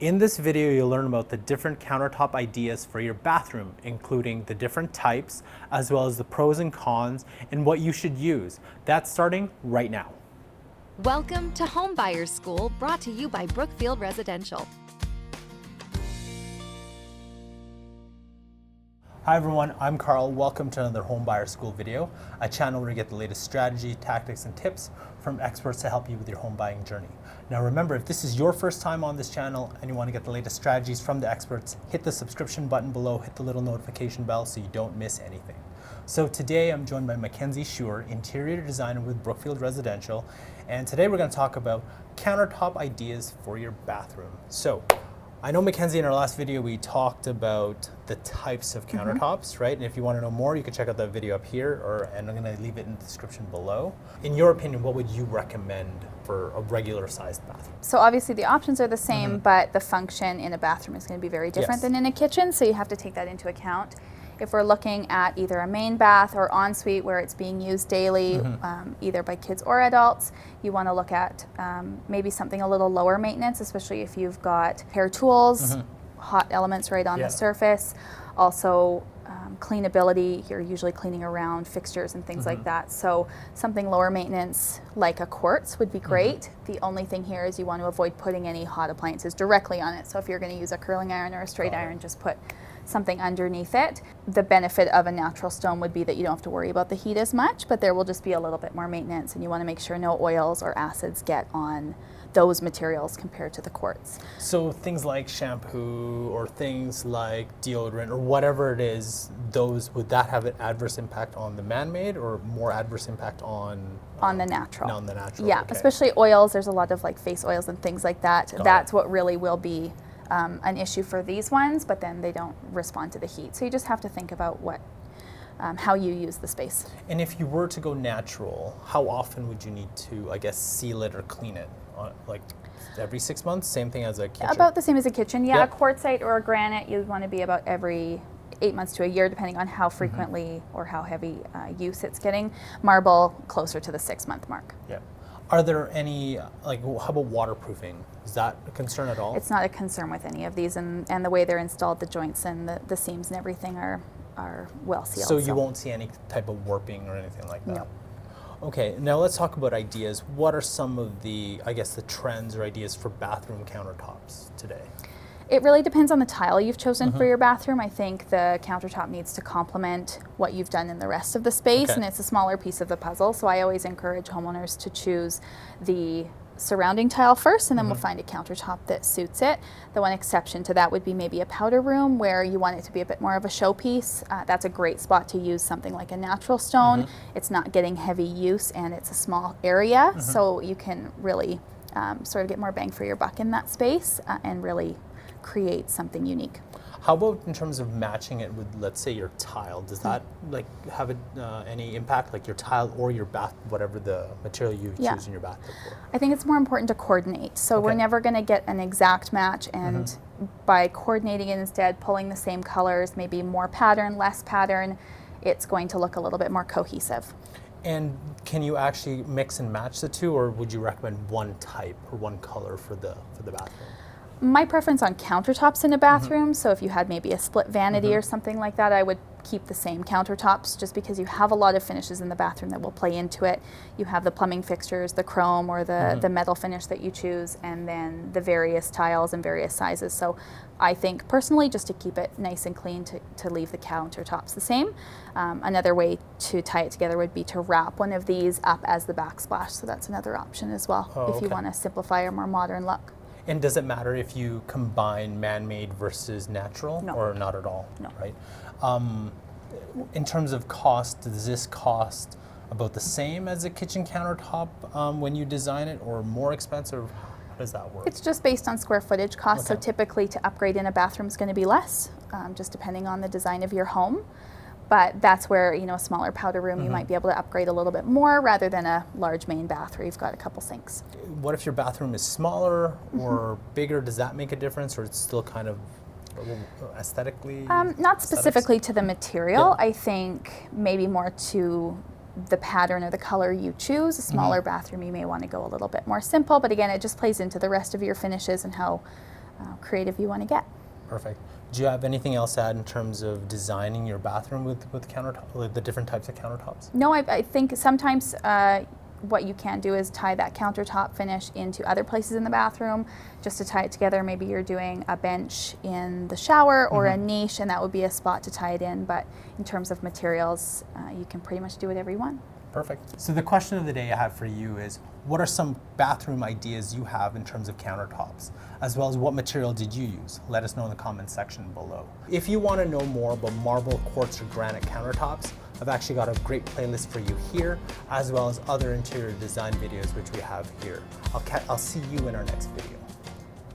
In this video, you'll learn about the different countertop ideas for your bathroom, including the different types, as well as the pros and cons, and what you should use. That's starting right now. Welcome to Home Buyers School, brought to you by Brookfield Residential. Hi everyone, I'm Carl. Welcome to another Home Buyer School video, a channel where you get the latest strategy, tactics, and tips from experts to help you with your home buying journey. Now remember, if this is your first time on this channel and you want to get the latest strategies from the experts, hit the subscription button below, hit the little notification bell so you don't miss anything. So today I'm joined by Mackenzie Schuer, interior designer with Brookfield Residential, and today we're going to talk about countertop ideas for your bathroom. So I know, Mackenzie, in our last video, we talked about the types of countertops, right? And if you want to know more, you can check out that video up here, and I'm going to leave it in the description below. In your opinion, what would you recommend for a regular sized bathroom? So obviously the options are the same, but the function in a bathroom is going to be very different than in a kitchen, so you have to take that into account. If we're looking at either a main bath or ensuite where it's being used daily, either by kids or adults, you want to look at maybe something a little lower maintenance, especially if you've got hair tools, hot elements right on the surface. Also, cleanability, you're usually cleaning around fixtures and things like that. So something lower maintenance like a quartz would be great. The only thing here is you want to avoid putting any hot appliances directly on it. So if you're going to use a curling iron or a straight iron, just put something underneath it. The benefit of a natural stone would be that you don't have to worry about the heat as much, but there will just be a little bit more maintenance, and you want to make sure no oils or acids get on those materials compared to the quartz. So things like shampoo or things like deodorant or whatever it is, would that have an adverse impact on the man-made or more adverse impact on the natural? On the natural. Yeah, okay. Especially oils. There's a lot of like face oils and things like that. That's what really will be an issue for these ones, but then they don't respond to the heat. So you just have to think about how you use the space. And if you were to go natural, how often would you need to, I guess, seal it or clean it? Like every 6 months? Same thing as a kitchen? About the same as a kitchen, yeah. A quartzite or a granite, you'd want to be about every 8 months to a year, depending on how frequently or how heavy use it's getting. Marble, closer to the 6-month mark. Yeah. Are there any, how about waterproofing? Is that a concern at all? It's not a concern with any of these, and the way they're installed, the joints and the seams and everything are well sealed. So you won't see any type of warping or anything like that? No. Okay, now let's talk about ideas. What are some of the, I guess, the trends or ideas for bathroom countertops today? It really depends on the tile you've chosen for your bathroom. I think the countertop needs to complement what you've done in the rest of the space, and it's a smaller piece of the puzzle. So I always encourage homeowners to choose the surrounding tile first, and then we'll find a countertop that suits it. The one exception to that would be maybe a powder room where you want it to be a bit more of a showpiece. That's a great spot to use something like a natural stone. It's not getting heavy use, and it's a small area, so you can really sort of get more bang for your buck in that space and really create something unique. How about in terms of matching it with, let's say, your tile? Does that have any impact, like your tile or your bath, whatever the material you choose in your bathtub for? I think it's more important to coordinate. So we're never going to get an exact match, and by coordinating it instead, pulling the same colors, maybe more pattern, less pattern, it's going to look a little bit more cohesive. And can you actually mix and match the two, or would you recommend one type or one color for the bathroom? My preference on countertops in a bathroom, so if you had maybe a split vanity or something like that, I would keep the same countertops, just because you have a lot of finishes in the bathroom that will play into it. You have the plumbing fixtures, the chrome or the metal finish that you choose, and then the various tiles and various sizes. So I think personally, just to keep it nice and clean, to leave the countertops the same. Another way to tie it together would be to wrap one of these up as the backsplash, so that's another option as well, if you want to simplify a more modern look. And does it matter if you combine man-made versus natural? No. Or not at all? No. Right? In terms of cost, does this cost about the same as a kitchen countertop when you design it, or more expensive? How does that work? It's just based on square footage cost, so typically to upgrade in a bathroom is going to be less, just depending on the design of your home. But that's where, a smaller powder room, you might be able to upgrade a little bit more rather than a large main bath where you've got a couple sinks. What if your bathroom is smaller or bigger? Does that make a difference, or it's still kind of aesthetically? Not specifically to the material. I think maybe more to the pattern or the color you choose. A smaller bathroom, you may want to go a little bit more simple, but again, it just plays into the rest of your finishes and how creative you want to get. Perfect. Do you have anything else to add in terms of designing your bathroom with countertop, like the different types of countertops? No, I think sometimes what you can do is tie that countertop finish into other places in the bathroom, just to tie it together. Maybe you're doing a bench in the shower or a niche, and that would be a spot to tie it in. But in terms of materials, you can pretty much do whatever you want. Perfect. So the question of the day I have for you is, what are some bathroom ideas you have in terms of countertops, as well as what material did you use? Let us know in the comments section below. If you want to know more about marble, quartz, or granite countertops, I've actually got a great playlist for you here, as well as other interior design videos which we have here. I'll see you in our next video.